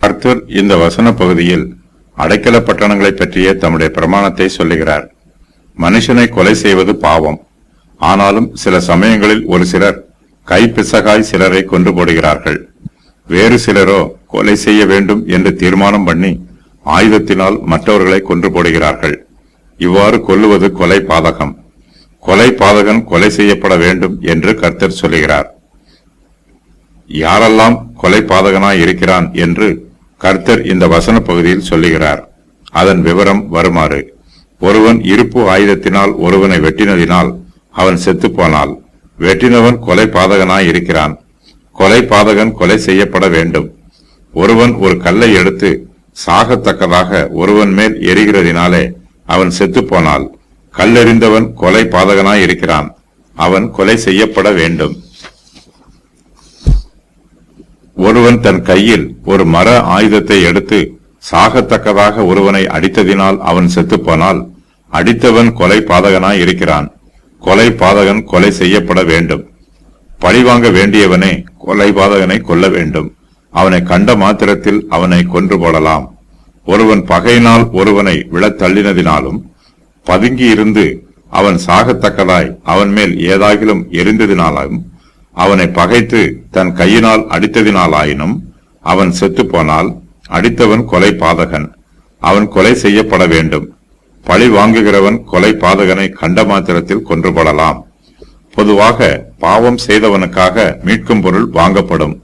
கர்த்தர் இந்த வசன பகுதியில் அடைக்கல பட்டணங்களை பற்றிய தம்முடைய பிரமாணத்தை சொல்லுகிறார். மனுஷனை கொலை செய்வது பாவம். ஆனாலும் சில சமயங்களில் ஒரு சிலர் கைப்பிசகாய் சிலரை கொன்று போடுகிறார்கள். வேறு சிலரோ கொலை செய்ய வேண்டும் என்று தீர்மானம் பண்ணி ஆயுதத்தினால் மற்றவர்களை கொன்று போடுகிறார்கள். இவ்வாறு கொல்லுவது கொலை பாதகம். கொலை பாதகன் கொலை செய்யப்பட வேண்டும் என்று கர்த்தர் சொல்லுகிறார். யாரெல்லாம் கொலை பாதகனாய் இருக்கிறான் என்று கர்த்தர் இந்த வசன பகுதியில் சொல்லுகிறார். அதன் விவரம் வருமாறு: ஒருவன் இருப்பு ஆயுதத்தினால் ஒருவனை வெட்டினதினால் அவன் செத்துப்போனால் வெட்டினவன் கொலை பாதகனாய் இருக்கிறான். கொலை பாதகன் கொலை செய்யப்பட வேண்டும். ஒருவன் ஒரு கல்லை எடுத்து சாகத்தக்கதாக ஒருவன் மேல் எரிகிறதினாலே அவன் செத்துப்போனால் கல்லெறிந்தவன் கொலை பாதகனாய் இருக்கிறான். அவன் கொலை செய்யப்பட வேண்டும். ஒருவன் தன் கையில் ஒரு மர ஆயுதத்தை எடுத்து சாகத்தக்கதாக ஒருவனை அடித்ததினால் அவன் செத்துப்போனால் அடித்தவன் கொலை பாதகனாய் இருக்கிறான். கொலை பாதகன் கொலை செய்யப்பட வேண்டும். பழிவாங்க வேண்டியவனே கொலை பாதகனை கொல்ல வேண்டும். அவனை கண்ட மாத்திரத்தில் அவனை கொன்று போடலாம். ஒருவன் பகையினால் ஒருவனை விழத் தள்ளினதினாலும் பதுங்கி இருந்து அவன் சாகத்தக்கதாய் அவன் மேல் ஏதாகிலும் எரிந்ததினாலும் அவனை பகைத்து தன் கையினால் அடித்ததினாலாயினும் அவன் செத்துப்போனால் அடித்தவன் கொலை பாதகன். அவன் கொலை செய்யப்பட வேண்டும். பழி வாங்குகிறவன் கொலை பாதகனை கண்ட மாத்திரத்தில் கொன்று போடலாம். பொதுவாக பாவம் செய்தவனுக்காக மீட்கும் பொருள் வாங்கப்படும்.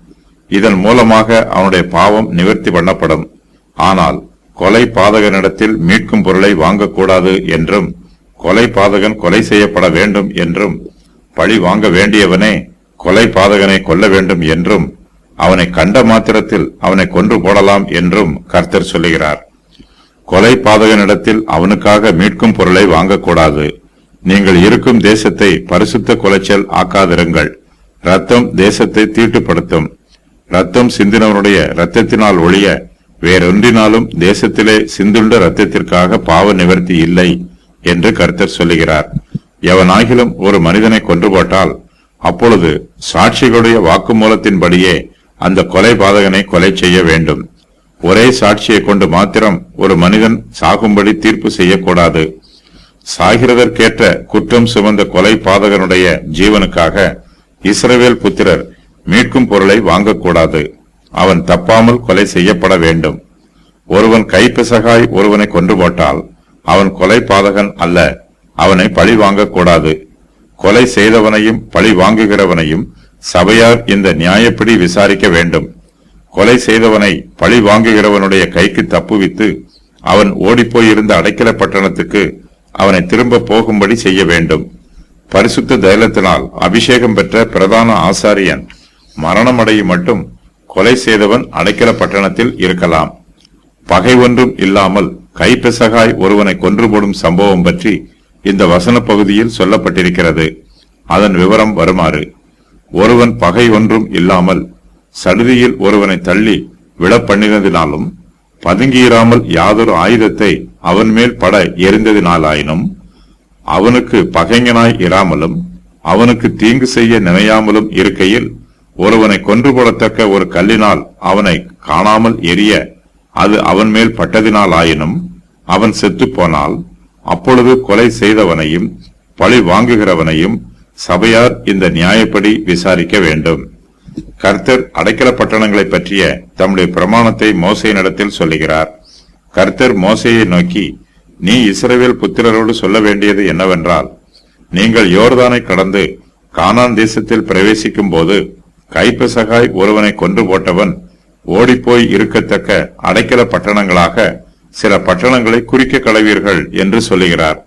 இதன் மூலமாக அவனுடைய பாவம் நிவர்த்தி பண்ணப்படும். ஆனால் கொலை பாதகனிடத்தில் மீட்கும் பொருளை வாங்கக்கூடாது என்றும் கொலை பாதகன் கொலை செய்யப்பட வேண்டும் என்றும் பழி வாங்க வேண்டியவனே கொலை பாதகனை கொல்ல வேண்டும் என்றும் அவனை கண்ட மாத்திரத்தில் அவனை கொன்று போடலாம் என்றும் கர்த்தர் சொல்லுகிறார். கொலை பாதகனிடத்தில் அவனுக்காக மீட்கும் பொருளை வாங்கக்கூடாது. நீங்கள் இருக்கும் தேசத்தை பரிசுத்த குலைச்சல் ஆக்காதிருங்கள். ரத்தம் தேசத்தை தீட்டுப்படுத்தும். ரத்தம் சிந்தினவனுடைய இரத்தத்தினால் ஒழிய வேறொன்றினாலும் தேசத்திலே சிந்துண்ட இரத்தத்திற்காக பாவ நிவர்த்தி இல்லை என்று கர்த்தர் சொல்லுகிறார். எவனாகிலும் ஒரு மனிதனை கொன்று போட்டால் அப்பொழுது சாட்சிகளுடைய வாக்குமூலத்தின்படியே அந்த கொலை பாதகனை கொலை செய்ய வேண்டும். ஒரே சாட்சியை கொண்டு மாத்திரம் ஒரு மனிதன் சாகும்படி தீர்ப்பு செய்யக்கூடாது. சாகிறதற்கேற்ற குற்றம் சுமந்த கொலை பாதகனுடைய ஜீவனுக்காக இஸ்ரவேல் புத்திரர் மீட்கும் பொருளை வாங்கக்கூடாது. அவன் தப்பாமல் கொலை செய்யப்பட வேண்டும். ஒருவன் கைப்பிசகாய் ஒருவனை கொன்று போட்டால் அவன் கொலை பாதகன் அல்ல. அவனை பழி வாங்கக்கூடாது. கொலை செய்தவனையும் பழி வாங்குகிறவனையும் சபையார் இந்த நியாயப்படி விசாரிக்க வேண்டும். கொலை செய்தவனை பழி வாங்குகிறவனுடைய கைக்கு தப்புவித்து அவன் ஓடிப்போயிருந்த அடைக்கல பட்டணத்துக்கு அவனை திரும்ப போகும்படி செய்ய வேண்டும். பரிசுத்த தைலத்தினால் அபிஷேகம் பெற்ற பிரதான ஆசாரியன் மரணமடையும் மட்டும் கொலை செய்தவன் அடைக்கல பட்டணத்தில் இருக்கலாம். பகை ஒன்றும் இல்லாமல் கைப்பிசகாய் ஒருவனை கொன்று போடும் சம்பவம் பற்றி இந்த வசன பகுதியில் சொல்லப்பட்டிருக்கிறது. அதன் விவரம் வருமாறு: ஒருவன் பகை ஒன்றும் இல்லாமல் சடுதியில் ஒருவனை தள்ளி விழப்பண்ணினதினாலும் பதுங்கியிராமல் யாதொரு ஆயுதத்தை அவன் மேல் பட எரிந்ததினாலாயினும் அவனுக்கு பகைஞனாய் இராமலும் அவனுக்கு தீங்கு செய்ய நினையாமலும் இருக்கையில் ஒருவனை கொன்று போடத்தக்க ஒரு கல்லினால் அவனை காணாமல் எரிய அது அவன் மேல் பட்டதினாலாயினும் அவன் செத்துப்போனால் அப்பொழுது கொலை செய்தவனையும் பழி வாங்குகிறவனையும் சபையார் இந்த நியாயப்படி விசாரிக்க வேண்டும். கர்த்தர் அடைக்கல பட்டணங்களை பற்றிய தம்முடைய பிரமாணத்தை மோசேயினிடத்தில் சொல்லுகிறார். கர்த்தர் மோசேயை நோக்கி, நீ இஸ்ரவேல் புத்திரரோடு சொல்ல வேண்டியது என்னவென்றால், நீங்கள் யோர்தானை கடந்து கானான் தேசத்தில் பிரவேசிக்கும் போது கைப்பிசகாய் ஒருவனை கொன்று போட்டவன் ஓடிப்போய் இருக்கத்தக்க அடைக்கல பட்டணங்களாக சில பட்டணங்களை குறிக்க கடவீர்கள் என்று சொல்லுகிறார்.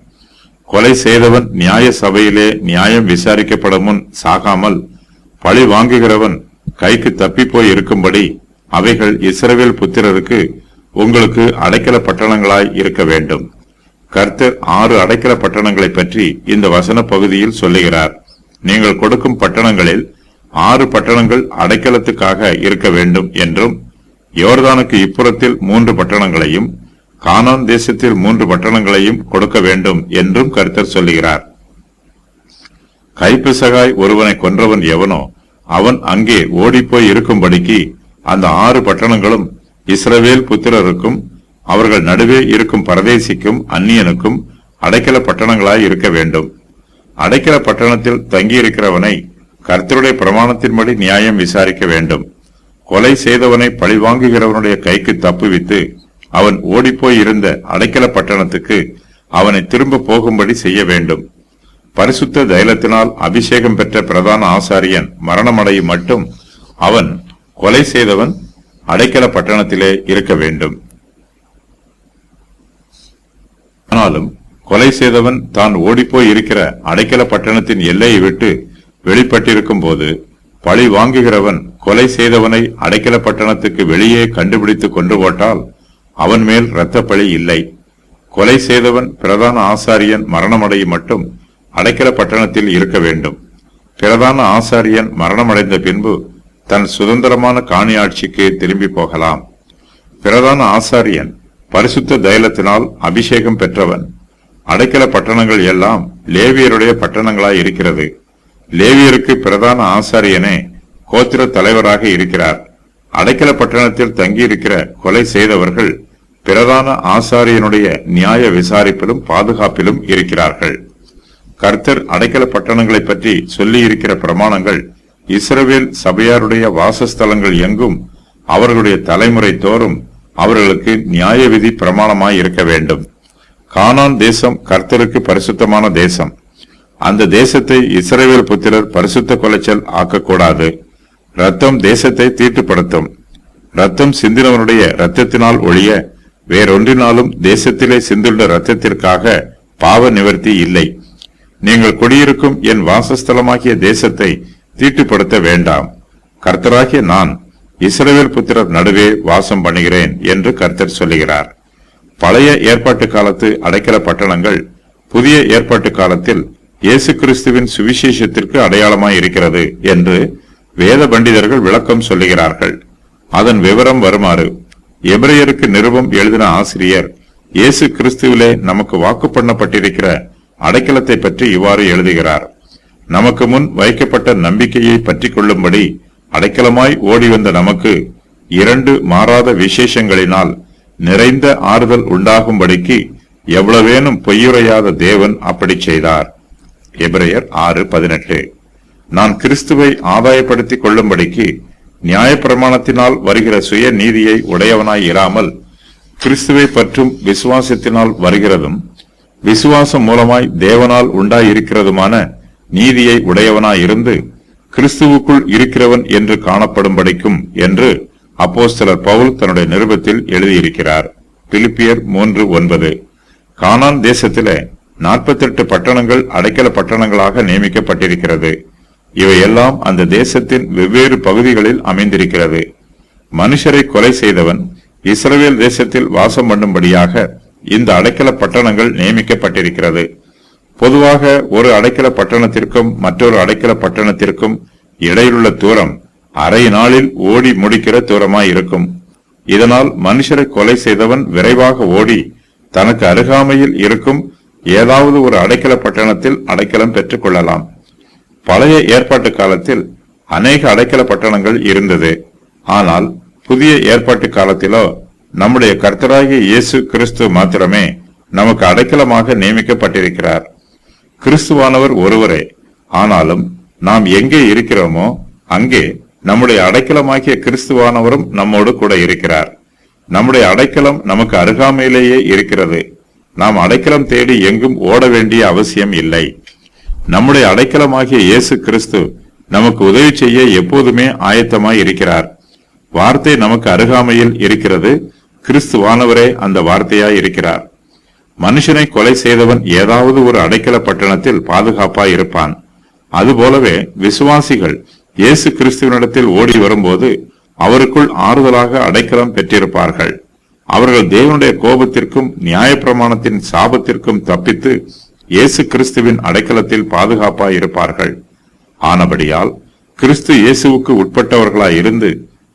கொலை செய்தவன் நியாய சபையிலே நியாயம் விசாரிக்கப்படும் முன் சாகாமல் பழி வாங்குகிறவன் கைக்கு தப்பி போய் இருக்கும்படி அவைகள் இஸ்ரவேல் புத்திரருக்கு உங்களுக்கு அடைக்கல பட்டணங்களாய் இருக்க வேண்டும். கர்த்தர் 6 அடைக்கல பட்டணங்களை பற்றி இந்த வசன பகுதியில் சொல்லுகிறார். நீங்கள் கொடுக்கும் பட்டணங்களில் 6 பட்டணங்கள் அடைக்கலத்துக்காக இருக்க வேண்டும் என்றும், யோர்தானுக்கு இப்புறத்தில் 3 பட்டணங்களையும் கானான் தேசத்தில் 3 பட்டணங்களையும் கொடுக்க வேண்டும் என்றும் கர்த்தர் சொல்லுகிறார். கைப்பிசகாய் ஒருவனை கொன்றவன் எவனோ அவன் அங்கே ஓடிப்போய் இருக்கும்படிக்கு அந்த 6 பட்டணங்களும் இஸ்ரவேல் புத்திரருக்கும் அவர்கள் நடுவே இருக்கும் பரதேசிக்கும் அந்நியனுக்கும் அடைக்கல பட்டணங்களாய் இருக்க வேண்டும். அடைக்கல பட்டணத்தில் தங்கியிருக்கிறவனை கர்த்தருடைய பிரமாணத்தின்படி நியாயம் விசாரிக்க வேண்டும். கொலை செய்தவனை பழிவாங்குகிறவனுடைய கைக்கு தப்புவித்து அவன் ஓடிப்போய் இருந்த அடைக்கல பட்டணத்துக்கு அவனை திரும்ப போகும்படி செய்ய வேண்டும். பரிசுத்த தைலத்தினால் அபிஷேகம் பெற்ற பிரதான ஆசாரியன் மரணமடையும் மட்டும் அவன் கொலை செய்தவன் அடைக்கல பட்டணத்திலே இருக்க வேண்டும். ஆனாலும் கொலை செய்தவன் தான் ஓடிப்போய் இருக்கிற அடைக்கல பட்டணத்தின் எல்லையை விட்டு வெளிப்பட்டிருக்கும் போது பழி வாங்குகிறவன் கொலை செய்தவனை அடைக்கல பட்டணத்துக்கு வெளியே கண்டுபிடித்து கொண்டு போட்டால் அவன் மேல் இரத்த பழி இல்லை. கொலை செய்தவன் பிரதான ஆசாரியன் மரணமடையும் மட்டும் அடைக்கல பட்டணத்தில் இருக்க வேண்டும். பிரதான ஆசாரியன் மரணமடைந்த பின்பு தன் சுதந்திரமான காணியாட்சிக்கு திரும்பி போகலாம். பிரதான ஆசாரியன் பரிசுத்த தைலத்தினால் அபிஷேகம் பெற்றவன். அடைக்கல பட்டணங்கள் எல்லாம் லேவியருடைய பட்டணங்களாய் இருக்கிறது. லேவியருக்கு பிரதான ஆசாரியனே கோத்திர தலைவராக இருக்கிறார். அடைக்கல பட்டணத்தில் தங்கியிருக்கிற கொலை செய்தவர்கள் பிரதான ஆசாரியனுடைய நியாய விசாரிப்பிலும் பாதுகாப்பிலும் இருக்கிறார்கள். கர்த்தர் அடைக்கல பட்டணங்களை பற்றி சொல்லி இருக்கிற பிரமாணங்கள் இஸ்ரவேல் சபையாருடைய வாசஸ்தலங்கள் எங்கும் அவர்களுடைய தலைமுறை தோறும் அவர்களுக்கு நியாய விதி பிரமாணமாய் இருக்க வேண்டும். கானான் தேசம் கர்த்தருக்கு பரிசுத்தமான தேசம். அந்த தேசத்தை இஸ்ரவேல் புத்திரர் பரிசுத்த கொலைச்சல் ஆக்கக்கூடாது. ரத்தம் தேசத்தை தீட்டுப்படுத்தும். ரத்தம் சிந்தினவனுடைய இரத்தத்தினால் ஒழிய வேறொன்றினாலும் தேசத்திலே சிந்துள்ள இரத்தத்திற்காக பாவ நிவர்த்தி இல்லை. நீங்கள் குடியிருக்கும் என் வாசஸ்தலமாகிய தேசத்தை தீட்டுப்படுத்த வேண்டாம். கர்த்தராகிய நான் இஸ்ரவேல் புத்திரர் நடுவே வாசம் பண்ணுகிறேன் என்று கர்த்தர் சொல்லுகிறார். பழைய ஏற்பாட்டு காலத்து அடைக்கல பட்டணங்கள் புதிய ஏற்பாட்டு காலத்தில் இயேசு கிறிஸ்துவின் சுவிசேஷத்திற்கு அடையாளமாய் இருக்கிறது என்று வேத பண்டிதர்கள் விளக்கம் சொல்லுகிறார்கள். அதன் விவரம் வருமாறு: எபிரேயருக்கு நிருபம் எழுதின ஆசிரியர் இயேசு கிறிஸ்துவிலே நமக்கு வாக்கு பண்ணப்பட்டிருக்கிற அடைக்கலத்தை பற்றி இவ்வாறு எழுதுகிறார். நமக்கு முன் வைக்கப்பட்ட நம்பிக்கையை பற்றி கொள்ளும்படி அடைக்கலமாய் ஓடி வந்த நமக்கு 2 மாறாத விசேஷங்களினால் நிறைந்த ஆறுதல் உண்டாகும்படிக்கு எவ்வளவேனும் பொய்யுரையாத தேவன் அப்படி செய்தார். எபிரேயர் 6:18. நான் கிறிஸ்துவை ஆதாயப்படுத்திக் கொள்ளும்படிக்கு நியாயப்பிரமாணத்தினால் வருகிற சுய நீதியை உடையவனாய் இராமல் கிறிஸ்துவை பற்றும் விசுவாசத்தினால் வருகிறதும் விசுவாசம் மூலமாய் தேவனால் உண்டாயிருக்கிறதுமான நீதியை உடையவனாயிருந்து கிறிஸ்துவுக்குள் இருக்கிறவன் என்று காணப்படும்படிக்கும் என்று அப்போஸ்தலர் பவுல் தன்னுடைய நிருபத்தில் எழுதியிருக்கிறார். பிலிப்பியர் 3:9. கானான் தேசத்திலே 48 பட்டணங்கள் அடைக்கல பட்டணங்களாக நியமிக்கப்பட்டிருக்கிறது. இவையெல்லாம் அந்த தேசத்தின் வெவ்வேறு பகுதிகளில் அமைந்திருக்கிறது. மனுஷரை கொலை செய்தவன் இஸ்ரவேல் தேசத்தில் வாசம் பண்ணும்படியாக இந்த அடைக்கல பட்டணங்கள் நியமிக்கப்பட்டிருக்கிறது. பொதுவாக ஒரு அடைக்கல பட்டணத்திற்கும் மற்றொரு அடைக்கல பட்டணத்திற்கும் இடையிலுள்ள தூரம் அரை நாளில் ஓடி முடிக்கிற தூரமாய் இருக்கும். இதனால் மனுஷரை கொலை செய்தவன் விரைவாக ஓடி தனக்கு அருகாமையில் இருக்கும் ஏதாவது ஒரு அடைக்கல பட்டணத்தில் அடைக்கலம் பெற்றுக் கொள்ளலாம். பழைய ஏற்பாட்டு காலத்தில் அநேக அடைக்கல பட்டணங்கள் இருந்தது. ஆனால் புதிய ஏற்பாட்டு காலத்திலோ நம்முடைய கர்த்தராகிய இயேசு கிறிஸ்து மாத்திரமே நமக்கு அடைக்கலமாக நியமிக்கப்பட்டிருக்கிறார். கிறிஸ்துவானவர் ஒருவரே. ஆனாலும் நாம் எங்கே இருக்கிறோமோ அங்கே நம்முடைய அடைக்கலமாகிய கிறிஸ்துவானவரும் நம்மோடு கூட இருக்கிறார். நம்முடைய அடைக்கலம் நமக்கு அருகாமையிலேயே இருக்கிறது. நாம் அடைக்கலம் தேடி எங்கும் ஓட வேண்டிய அவசியம் இல்லை. நம்முடைய அடைக்கலமாகிய இயேசு கிறிஸ்து நமக்கு உதவி செய்ய எப்போதுமே ஆயத்தமாய் இருக்கிறார். வார்த்தை நமக்கு அருகாமையில் இருக்கிறது. கிறிஸ்துவானவரே அந்த வார்த்தையாய் இருக்கிறார். மனுஷனை கொலை செய்தவன் ஏதாவது ஒரு அடைக்கல பட்டணத்தில் பாதுகாப்பாய் இருப்பான். அதுபோலவே விசுவாசிகள் இயேசு கிறிஸ்துவனிடத்தில் ஓடி வரும்போது அவருக்குள் ஆறுதலாக அடைக்கலம் பெற்றிருப்பார்கள். அவர்கள் தேவனுடைய கோபத்திற்கும் நியாயப்பிரமாணத்தின் சாபத்திற்கும் தப்பித்து இயேசு கிறிஸ்துவின் அடைக்கலத்தில் பாதுகாப்பாய் இருப்பார்கள். ஆனபடியால் கிறிஸ்து இயேசுவுக்கு உட்பட்டவர்களாய் இருந்து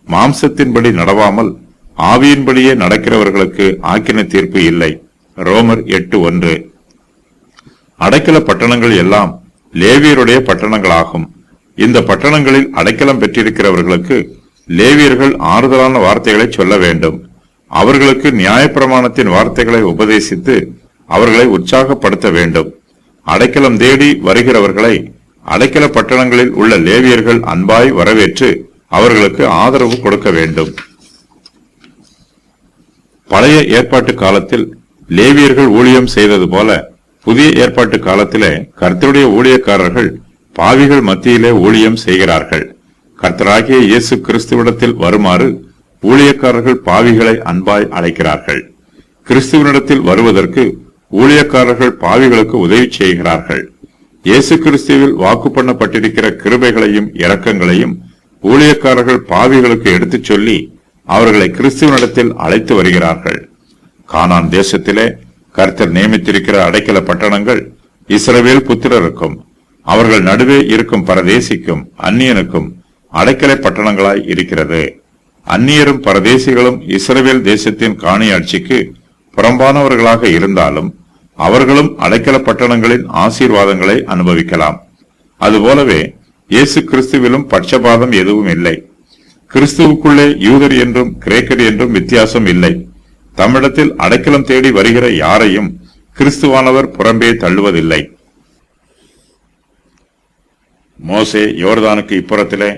மாம்சத்தின்படி நடவாமல் ஆவியின்படியே நடக்கிறவர்களுக்கு ஆக்கின தீர்ப்பு இல்லை. ரோமர் 8:1. அடைக்கல பட்டணங்கள் எல்லாம் லேவியருடைய பட்டணங்களாகும். இந்த பட்டணங்களில் அடைக்கலம் பெற்றிருக்கிறவர்களுக்கு லேவியர்கள் ஆறுதலான வார்த்தைகளை சொல்ல வேண்டும். அவர்களுக்கு நியாயப்பிரமாணத்தின் வார்த்தைகளை உபதேசித்து அவர்களை உற்சாகப்படுத்த வேண்டும். அடைக்கலம் தேடி வருகிறவர்களை அடைக்கல பட்டணங்களில் உள்ள லேவியர்கள் அன்பாய் வரவேற்று அவர்களுக்கு ஆதரவு கொடுக்க வேண்டும். பழைய ஏற்பாட்டு காலத்தில் லேவியர்கள் ஊழியம் செய்தது போல புதிய ஏற்பாட்டு காலத்திலே கர்த்தருடைய ஊழியக்காரர்கள் பாவிகள் மத்தியிலே ஊழியம் செய்கிறார்கள். கர்த்தராகிய இயேசு கிறிஸ்துவிடத்தில் வருமாறு ஊழியக்காரர்கள் பாவிகளை அன்பாய் அழைக்கிறார்கள். கிறிஸ்துவனிடத்தில் வருவதற்கு ஊழியக்காரர்கள் பாவிகளுக்கு உதவி செய்கிறார்கள். இயேசு கிறிஸ்துவில் வாக்கு பண்ணப்பட்டிருக்கிற கிருபைகளையும் இரக்கங்களையும் ஊழியக்காரர்கள் பாவிகளுக்கு எடுத்துச் சொல்லி அவர்களை கிறிஸ்துவனிடத்தில் அழைத்து வருகிறார்கள். கானான் தேசத்திலே கர்த்தர் நியமித்திருக்கிற அடைக்கல பட்டணங்கள் இஸ்ரவேல் புத்திரருக்கும் அவர்கள் நடுவே இருக்கும் பரதேசிக்கும் அந்நியனுக்கும் அடைக்கலை பட்டணங்களாய் இருக்கிறது. அந்நியரும் பரதேசிகளும் இஸ்ரவேல் தேசத்தின் காணியாட்சிக்கு புறம்பானவர்களாக இருந்தாலும் அவர்களும் அடைக்கல பட்டணங்களின் ஆசீர்வாதங்களை அனுபவிக்கலாம். அதுபோலவே இயேசு கிறிஸ்துவிலும் பட்சபாதம் எதுவும் இல்லை. கிறிஸ்துவுக்குள்ளே யூதர் என்றும் கிரேக்கர் என்றும் வித்தியாசம் இல்லை. தம்மிடத்தில் அடைக்கலம் தேடி வருகிற யாரையும் கிறிஸ்துவானவர் புறம்பே தள்ளுவதில்லை. மோசே யோர்தானுக்கு இப்புறத்திலே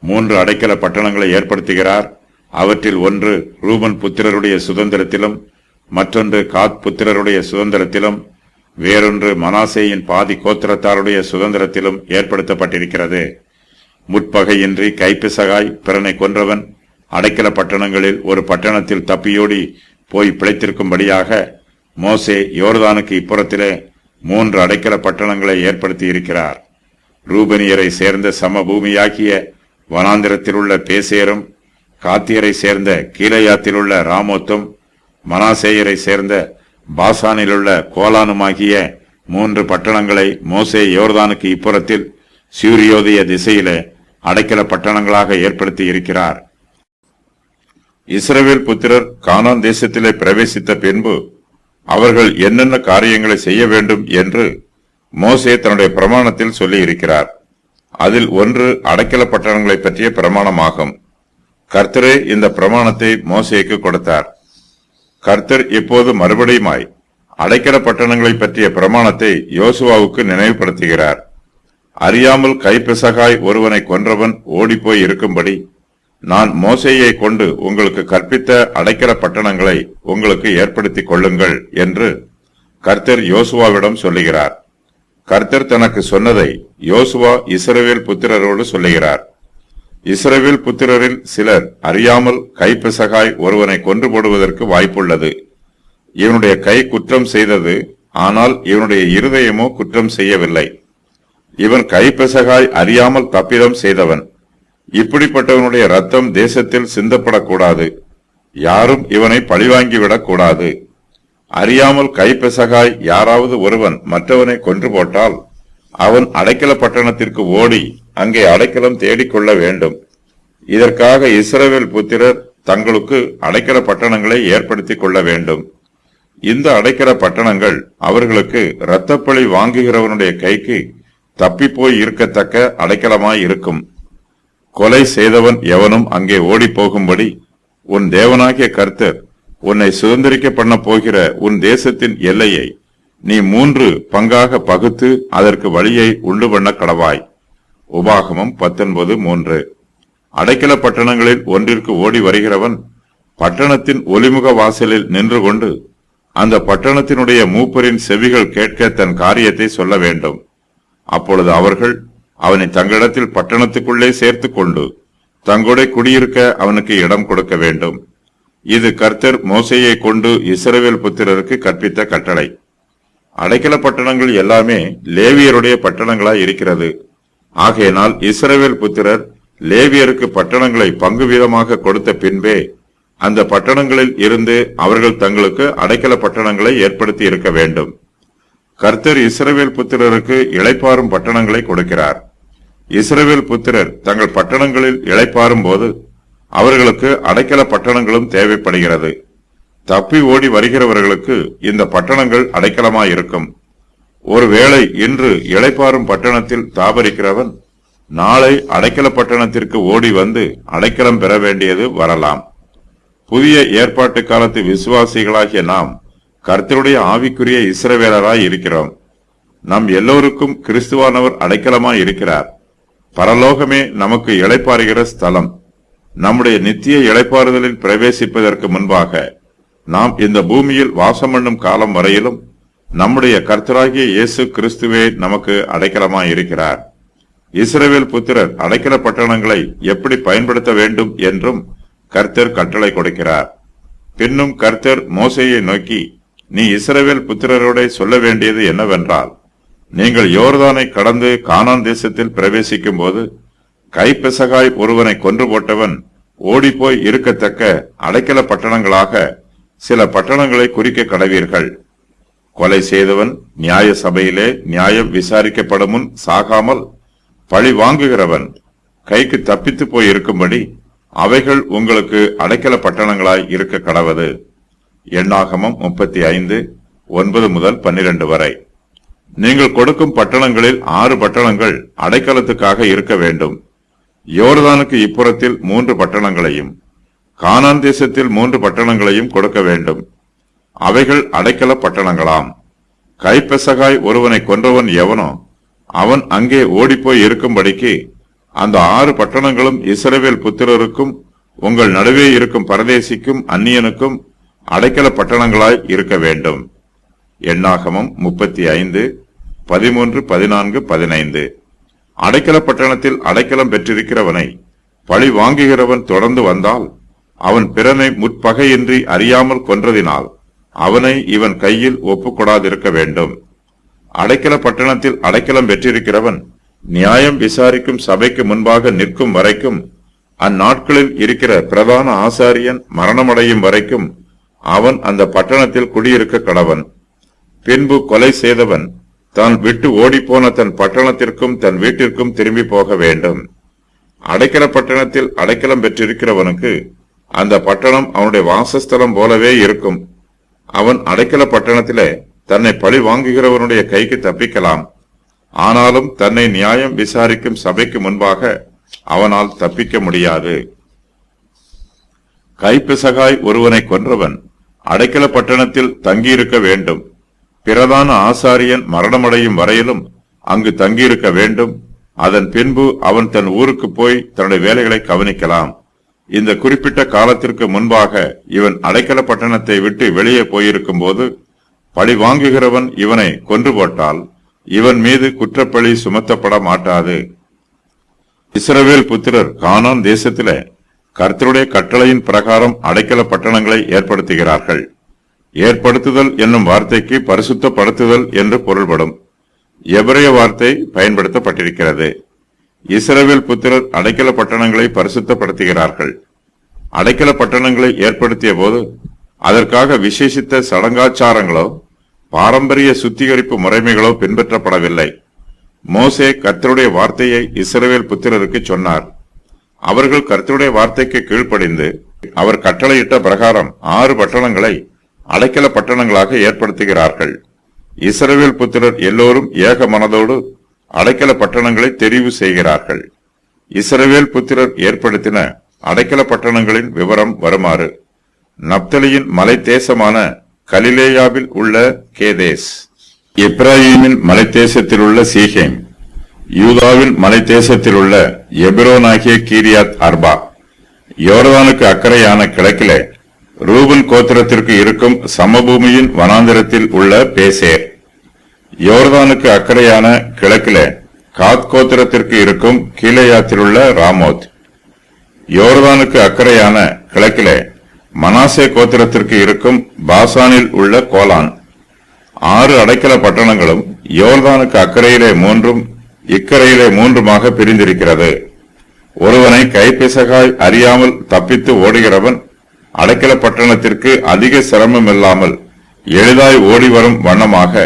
3 அடைக்கல பட்டணங்களை ஏற்படுத்துகிறார். அவற்றில் ஒன்று ரூபன் புத்திரருடைய சுதந்திரத்திலும், மற்றொன்று காத் புத்திரருடைய சுதந்திரத்திலும், வேறொன்று மனாசேயின் பாதி கோத்திரத்தாருடைய சுதந்திரத்திலும் ஏற்படுத்தப்பட்டிருக்கிறது. முற்பகையின்றி கைப்பிசகாய் பிறனை கொன்றவன் அடைக்கல பட்டணங்களில் ஒரு பட்டணத்தில் தப்பியோடி போய் பிழைத்திருக்கும்படியாக மோசே யோர்தானுக்கு இப்புறத்திலே 3 அடைக்கல பட்டணங்களை ஏற்படுத்தி இருக்கிறார். ரூபனியரை சேர்ந்த சமபூமியாகிய வனாந்திரத்தில் உள்ள பேசேரும், காத்தியரை சேர்ந்த கீலேயாத்தில் உள்ள ராமோத்தும், மனாசேயரை சேர்ந்த பாசானிலுள்ள கோலானுமாகிய 3 பட்டணங்களை மோசே யோர்தானுக்கு இப்புறத்தில் சூரியோதய திசையிலே அடைக்கல பட்டணங்களாக ஏற்படுத்தி இருக்கிறார். இஸ்ரவேல் புத்திரர் கானான் தேசத்திலே பிரவேசித்த பின்பு அவர்கள் என்னென்ன காரியங்களை செய்ய வேண்டும் என்று மோசே தன்னுடைய பிரமாணத்தில் சொல்லி இருக்கிறார். அதில் ஒன்று அடைக்கல பட்டணங்களை பற்றிய பிரமாணமாகும். கர்த்தரே இந்த பிரமாணத்தை மோசேக்கு கொடுத்தார். கர்த்தர் இப்போது மறுபடியுமாய் அடைக்கல பட்டணங்களை பற்றிய பிரமாணத்தை யோசுவாவுக்கு நினைவுபடுத்துகிறார். அறியாமல் கைப்பிசகாய் ஒருவனை கொன்றவன் ஓடிப்போய் இருக்கும்படி நான் மோசேயை கொண்டு உங்களுக்கு கற்பித்த அடைக்கல பட்டணங்களை உங்களுக்கு ஏற்படுத்திக் கொள்ளுங்கள் என்று கர்த்தர் யோசுவாவிடம் சொல்லுகிறார். கர்த்தர் தனக்கு சொன்னதை யோசுவா இஸ்ரவேல் புத்திரரோடு சொல்லுகிறார். இஸ்ரவேல் புத்திரரில் சிலர் அறியாமல் கைப்பிசகாய் ஒருவனை கொன்று போடுவதற்கு வாய்ப்புள்ளது. இவனுடைய கை குற்றம் செய்தது, ஆனால் இவனுடைய இருதயமோ குற்றம் செய்யவில்லை. இவன் கைப்பிசகாய் அறியாமல் தப்பிதம் செய்தவன். இப்படிப்பட்டவனுடைய ரத்தம் தேசத்தில் சிந்தப்படக்கூடாது. யாரும் இவனை பழிவாங்கிவிடக் கூடாது. அறியாமல் கைப்பிசகாய் யாராவது ஒருவன் மற்றவனை கொன்று போட்டால் அவன் அடைக்கல பட்டணத்திற்கு ஓடி அங்கே அடைக்கலம் தேடிக்கொள்ள வேண்டும். இதற்காக இஸ்ரவேல் புத்திரர் தங்களுக்கு அடைக்கல பட்டணங்களை ஏற்படுத்திக் கொள்ள வேண்டும். இந்த அடைக்கல பட்டணங்கள் அவர்களுக்கு இரத்தப்பழி வாங்குகிறவனுடைய கைக்கு தப்பிப்போய் இருக்கத்தக்க அடைக்கலமாய் இருக்கும். கொலை செய்தவன் எவனும் அங்கே ஓடி போகும்படி உன் தேவனாகிய கர்த்தர் உன்னை சுதந்திரிக்க பண்ண போகிற உன் தேசத்தின் எல்லையை நீ 3 பங்காக பகுத்து அதற்கு வழியை உண்டு பண்ண கடவாய். உபாகமம் 19:3. அடைக்கல பட்டணங்களில் ஒன்றிற்கு ஓடி வருகிறவன் பட்டணத்தின் ஒலிமுக வாசலில் நின்று கொண்டு அந்த பட்டணத்தினுடைய மூப்பரின் செவிகள் கேட்க தன் காரியத்தை சொல்ல வேண்டும். அப்பொழுது அவர்கள் அவனை தங்களிடத்தில் பட்டணத்துக்குள்ளே சேர்த்து கொண்டு தங்கோட குடியிருக்க அவனுக்கு இடம் கொடுக்க வேண்டும். இது கர்த்தர் மோசேயை கொண்டு இஸ்ரவேல் புத்திரருக்கு கற்பித்த கட்டளை. அடைக்கல பட்டணங்கள் எல்லாமே லேவியருடைய பட்டணங்களாய் இருக்கிறது. ஆகையினால் இஸ்ரவேல் புத்திரர் லேவியருக்கு பட்டணங்களை பங்கு வீதமாக கொடுத்த பின்பே அந்த பட்டணங்களில் இருந்து அவர்கள் தங்களுக்கு அடைக்கல பட்டணங்களை ஏற்படுத்தி இருக்க வேண்டும். கர்த்தர் இஸ்ரவேல் புத்திரருக்கு இளைப்பாறும் பட்டணங்களை கொடுக்கிறார். இஸ்ரவேல் புத்திரர் தங்கள் பட்டணங்களில் இளைப்பாறும் போது அவர்களுக்கு அடைக்கல பட்டணங்களும் தேவைப்படுகிறது. தப்பி ஓடி வருகிறவர்களுக்கு இந்த பட்டணங்கள் அடைக்கலமாயிருக்கும். ஒருவேளை இன்று இளைப்பாறும் பட்டணத்தில் தாபரிக்கிறவன் நாளை அடைக்கல பட்டணத்திற்கு ஓடி வந்து அடைக்கலம் பெற வேண்டியது வரலாம். புதிய ஏற்பாட்டு காலத்து விசுவாசிகளாகிய நாம் கர்த்தருடைய ஆவிக்குரிய இஸ்ரவேலராய் இருக்கிறோம். நம் எல்லோருக்கும் கிறிஸ்துவானவர் அடைக்கலமாய் இருக்கிறார். பரலோகமே நமக்கு இளைப்பாறுகிற ஸ்தலம். நம்முடைய நித்திய இளைப்பாறுதலில் பிரவேசிப்பதற்கு முன்பாக நாம் இந்த பூமியில் வாசம் பண்ணும் காலம் வரையிலும் நம்முடைய கர்த்தராகிய இயேசு கிறிஸ்துவே நமக்கு அடைக்கலமாய் இருக்கிறார். இஸ்ரவேல் புத்திரர் அடைக்கல பட்டணங்களை எப்படி பயன்படுத்த வேண்டும் என்றும் கர்த்தர் கட்டளை கொடுக்கிறார். பின்னும் கர்த்தர் மோசேயை நோக்கி, நீ இஸ்ரவேல் புத்திரரோட சொல்ல வேண்டியது என்னவென்றால், நீங்கள் யோர்தானை கடந்து கானான் தேசத்தில் பிரவேசிக்கும் போது கைப்பெசகாய் ஒருவனை கொன்று போட்டவன் ஓடிப்போய் இருக்கத்தக்க அடைக்கல பட்டணங்களாக சில பட்டணங்களை குறிக்க கடவீர்கள். கொலை செய்தவன் நியாய சபையிலே நியாயம் விசாரிக்கப்படும் முன் சாகாமல் பழி வாங்குகிறவன் கைக்கு தப்பித்து போய் இருக்கும்படி அவைகள் உங்களுக்கு அடைக்கல பட்டணங்களாய் இருக்க கடவது. எண்ணாகமம் 35:9 முதல் 12 வரை. நீங்கள் கொடுக்கும் பட்டணங்களில் 6 பட்டணங்கள் அடைக்கலத்துக்காக இருக்க வேண்டும். யோர்தானுக்கு இப்புறத்தில் 3 பட்டணங்களையும் கானான் தேசத்தில் 3 பட்டணங்களையும் கொடுக்க வேண்டும். அவைகள் அடைக்கல பட்டணங்களாம். கைப்பெசகாய் ஒருவனை கொன்றவன் எவனோ அவன் அங்கே ஓடிப்போய் இருக்கும்படிக்கு அந்த 6 பட்டணங்களும் இஸ்ரவேல் புத்திரருக்கும் உங்கள் நடுவே இருக்கும் பரதேசிக்கும் அந்நியனுக்கும் அடைக்கல பட்டணங்களாய் இருக்க வேண்டும். எண்ணாகமம் 35:13, 14, 15. அடைக்கல பட்டணத்தில் அடைக்கலம் பெற்றிருக்கிறவனை பழி வாங்குகிறவன் தொடர்ந்து வந்தால் அவன் பிறனை முற்பகையின்றி அறியாமல் கொன்றதினால் அவனை இவன் கையில் ஒப்புக்கொடாதிருக்க வேண்டும். அடைக்கல பட்டணத்தில் அடைக்கலம் பெற்றிருக்கிறவன் நியாயம் விசாரிக்கும் சபைக்கு முன்பாக நிற்கும் வரைக்கும், அந்நாட்களில் இருக்கிற பிரதான ஆசாரியன் மரணமடையும் வரைக்கும் அவன் அந்த பட்டணத்தில் குடியிருக்க கடவன். பின்பு கொலை செய்தவன் தான் விட்டு ஓடிப்போன தன் பட்டணத்திற்கும் தன் வீட்டிற்கும் திரும்பி போக வேண்டும். அடைக்கல பட்டணத்தில் அடைக்கலம் பெற்றிருக்கிறவனுக்கு அந்த பட்டணம் அவனுடைய வாசஸ்தலம் போலவே இருக்கும். அவன் அடைக்கல பட்டணத்திலே தன்னை பழி வாங்குகிறவனுடைய கைக்கு தப்பிக்கலாம். ஆனாலும் தன்னை நியாயம் விசாரிக்கும் சபைக்கு முன்பாக அவனால் தப்பிக்க முடியாது. கைப்பிசகாய் ஒருவனை கொன்றவன் அடைக்கல பட்டணத்தில் தங்கியிருக்க வேண்டும். பிரதான ஆசாரியன் மரணமடையும் வரையிலும் அங்கு தங்கியிருக்க வேண்டும். அதன் பின்பு அவன் தன் ஊருக்கு போய் தன்னுடைய வேலைகளை கவனிக்கலாம். இந்த குறிப்பிட்ட காலத்திற்கு முன்பாக இவன் அடைக்கல பட்டணத்தை விட்டு வெளியே போயிருக்கும் போது பழி வாங்குகிறவன் இவனை கொன்று போட்டால் இவன் மீது குற்றப்பழி சுமத்தப்பட மாட்டாது. இஸ்ரவேல் புத்திரர் கானான் தேசத்திலே கர்த்தருடைய கட்டளையின் பிரகாரம் அடைக்கல பட்டணங்களை ஏற்படுத்துகிறார்கள். ஏற்படுத்துதல் என்னும் வார்த்தைக்கு பரிசுத்தப்படுத்துதல் என்று பொருள்படும் எபிரேய வார்த்தை பயன்படுத்தப்பட்டிருக்கிறது. இஸ்ரவேல் புத்திரர் அடைக்கல பட்டணங்களை பரிசுத்தப்படுத்துகிறார்கள். அடைக்கல பட்டணங்களை ஏற்படுத்திய போது அதற்காக விசேஷித்த சடங்காச்சாரங்களோ பாரம்பரிய சுத்திகரிப்பு முறைமைகளோ பின்பற்றப்படவில்லை. மோசே கர்த்தருடைய வார்த்தையை இஸ்ரவேல் புத்திரருக்கு சொன்னார். அவர்கள் கர்த்தருடைய வார்த்தைக்கு கீழ்ப்படிந்து அவர் கட்டளையிட்ட பிரகாரம் 6 பட்டணங்களை அடைக்கல பட்டணங்களாக ஏற்படுத்துகிறார்கள். இஸ்ரவேல் புத்திரர் எல்லோரும் ஏக மனதோடு அடைக்கல பட்டணங்களை தெரிவு செய்கிறார்கள். இஸ்ரவேல் புத்திரர் ஏற்படுத்தின அடைக்கல பட்டணங்களின் விவரம் வருமாறு: நப்தலியின் மலை தேசமான கலிலேயாவில் உள்ள கேதேஸ், எப்ராயிமின் மலை தேசத்தில் உள்ள சீகேம், யூதாவின் மலை தேசத்தில் உள்ள எபிரோனாகிய கீரியாத் அர்பா, யோர்தானுக்கு அக்கறையான கிழக்கிலே ரூபன் கோத்திரத்திற்கு இருக்கும் சமபூமியின் வனாந்திரத்தில் உள்ள பேசேர், யோர்தானுக்கு அக்கறையான கிழக்கிலே காத் கோத்திரத்திற்கு இருக்கும் கீலேயாத்தில் உள்ள ராமோத், யோர்தானுக்கு அக்கறையான கிழக்கிலே மனாசே கோத்திரத்திற்கு இருக்கும் பாசானில் உள்ள கோலான். 6 அடைக்கல பட்டணங்களும் யோர்தானுக்கு அக்கறையிலே 3ம் இக்கரையிலே 3மாக பிரிந்திருக்கிறது. ஒருவனை கைப்பிசகாய் அறியாமல் தப்பித்து ஓடுகிறவன் அடைக்கல பட்டணத்திற்கு அதிக சிரமம் இல்லாமல் எளிதாய் ஓடி வரும் வண்ணமாக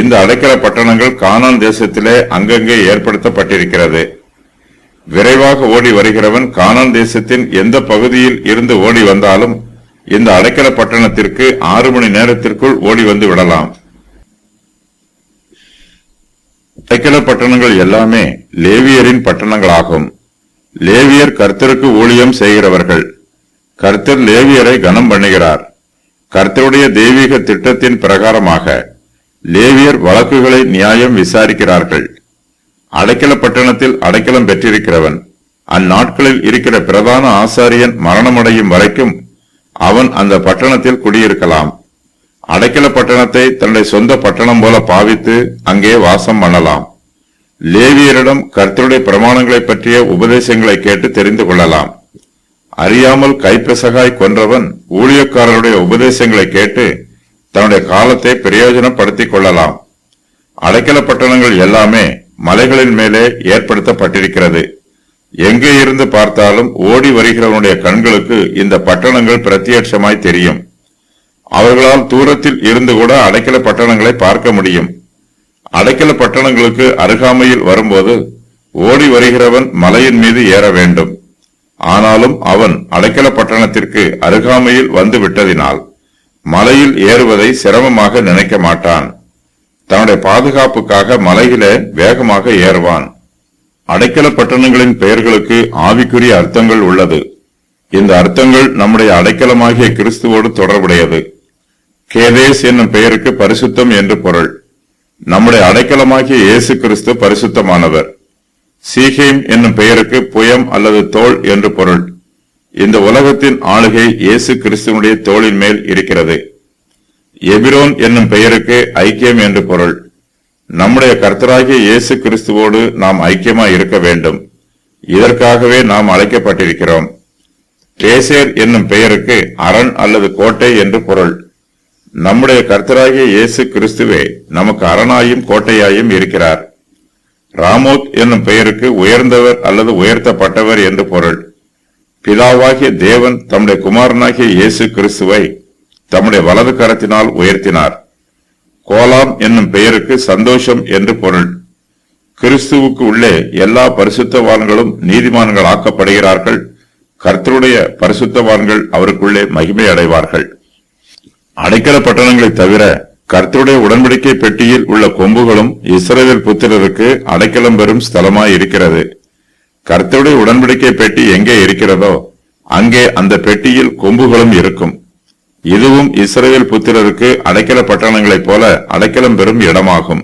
இந்த அடைக்கல பட்டணங்கள் கானான் தேசத்திலே அங்கங்கே ஏற்படுத்தப்பட்டிருக்கிறது. விரைவாக ஓடி வருகிறவன் கானான் தேசத்தின் எந்த பகுதியில் இருந்து ஓடி வந்தாலும் இந்த அடைக்கல பட்டணத்திற்கு 6 மணி நேரத்திற்குள் ஓடி வந்து விடலாம். அடைக்கல பட்டணங்கள் எல்லாமே லேவியரின் பட்டணங்களாகும். லேவியர் கர்த்தருக்கு ஊழியம் செய்கிறவர்கள். கர்த்தர் லேவியரை கனம் பண்ணுகிறார். கர்த்தருடைய தெய்வீக திட்டத்தின் பிரகாரமாக லேவியர் வழக்குகளை நியாயம் விசாரிக்கிறார்கள். அடைக்கல பட்டணத்தில் அடைக்கலம் பெற்றிருக்கிறவன் அந்நாட்களில் இருக்கிற பிரதான ஆசாரியன் மரணமடையும் வரைக்கும் அவன் அந்த பட்டணத்தில் குடியிருக்கலாம். அடைக்கல பட்டணத்தை தன்னுடைய சொந்த பட்டணம் போல பாவித்து அங்கே வாசம் பண்ணலாம். லேவியரிடம் கர்த்தருடைய பிரமாணங்களை பற்றிய உபதேசங்களை கேட்டு தெரிந்து கொள்ளலாம். அறியாமல் கைப்பெசகாய் கொன்றவன் ஊழியக்காரருடைய உபதேசங்களை கேட்டு தன்னுடைய காலத்தை பிரயோஜனப்படுத்திக் கொள்ளலாம். அடைக்கல பட்டணங்கள் எல்லாமே மலைகளின் மேலே ஏற்படுத்தப்பட்டிருக்கிறது. எங்கே இருந்து பார்த்தாலும் ஓடி வருகிறவனுடைய கண்களுக்கு இந்த பட்டணங்கள் பிரத்யட்சமாய் தெரியும். அவர்களால் தூரத்தில் இருந்து கூட அடைக்கல பட்டணங்களை பார்க்க முடியும். அடைக்கல பட்டணங்களுக்கு அருகாமையில் வரும்போது ஓடி வருகிறவன் மலையின் மீது ஏற வேண்டும். ஆனாலும் அவன் அடைக்கல பட்டணத்திற்கு அருகாமையில் வந்து விட்டதினால் மலையில் ஏறுவதை சிரமமாக நினைக்க மாட்டான். தன்னுடைய பாதுகாப்புக்காக மலையிலே வேகமாக ஏறுவான். அடைக்கல பட்டணங்களின் பெயர்களுக்கு ஆவிக்குரிய அர்த்தங்கள் உள்ளது. இந்த அர்த்தங்கள் நம்முடைய அடைக்கலமாகிய கிறிஸ்துவோடு தொடர்புடையது. கேதேஸ் என்னும் பெயருக்கு பரிசுத்தம் என்று பொருள். நம்முடைய அடைக்கலமாகிய இயேசு கிறிஸ்து பரிசுத்தமானவர். சீகேம் என்னும் பெயருக்கு புயம் அல்லது தோள் என்று பொருள். இந்த உலகத்தின் ஆளுகை இயேசு கிறிஸ்துவனுடைய தோளின் மேல் இருக்கிறது. எபிரோன் என்னும் பெயருக்கு ஐக்கியம் என்று பொருள். நம்முடைய கர்த்தராகிய இயேசு கிறிஸ்துவோடு நாம் ஐக்கியமாய் இருக்க வேண்டும். இதற்காகவே நாம் அழைக்கப்பட்டிருக்கிறோம். கேசேர் என்னும் பெயருக்கு அரண் அல்லது கோட்டை என்று பொருள். நம்முடைய கர்த்தராகிய இயேசு கிறிஸ்துவே நமக்கு அரணாயும் கோட்டையாயும் இருக்கிறார். ராமோத் என்னும் பெயருக்கு உயர்ந்தவர் அல்லது உயர்த்தப்பட்டவர் என்று பொருள். பிதாவாகிய தேவன் தம்முடைய குமாரனாகிய இயேசு கிறிஸ்துவை தம்முடைய வலது கரத்தினால் உயர்த்தினார். கோலாம் என்னும் பெயருக்கு சந்தோஷம் என்று பொருள். கிறிஸ்துவுக்கு உள்ளே எல்லா பரிசுத்தவான்களும் நீதிமான்கள் ஆக்கப்படுகிறார்கள். கர்த்தருடைய பரிசுத்தவான்கள் அவருக்குள்ளே மகிமை அடைவார்கள். அடைக்கல பட்டணங்களை தவிர கர்த்தருடைய உடன்படிக்கை பெட்டியில் உள்ள கொம்புகளும் இஸ்ரவேல் புத்திரருக்கு அடைக்கலம் பெறும் ஸ்தலமாய் இருக்கிறது. கர்த்தருடைய உடன்படிக்கை பெட்டி எங்கே இருக்கிறதோ அங்கே அந்த பெட்டியில் கொம்புகளும் இருக்கும். இதுவும் இஸ்ரவேல் புத்திரருக்கு அடைக்கல பட்டணங்களைப் போல அடைக்கலம் பெறும் இடமாகும்.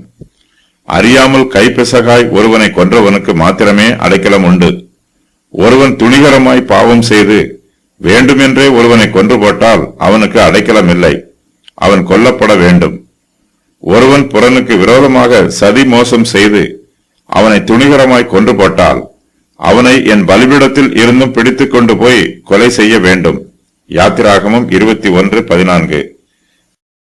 அறியாமல் கைப்பெசகாய் ஒருவனை கொன்றவனுக்கு மாத்திரமே அடைக்கலம் உண்டு. ஒருவன் துணிகரமாய் பாவம் செய்து வேண்டுமென்றே ஒருவனை கொன்று போட்டால் அவனுக்கு அடைக்கலம் இல்லை. அவன் கொல்லப்பட வேண்டும். ஒருவன் புறனுக்கு விரோதமாக சதி மோசம் செய்து அவனை துணிகரமாய் கொன்று போட்டால் அவனை என் பலிபீடத்தில் இருந்தும் பிடித்துக் கொண்டு போய் கொலை செய்ய வேண்டும். யாத்திராகமம் 21:14.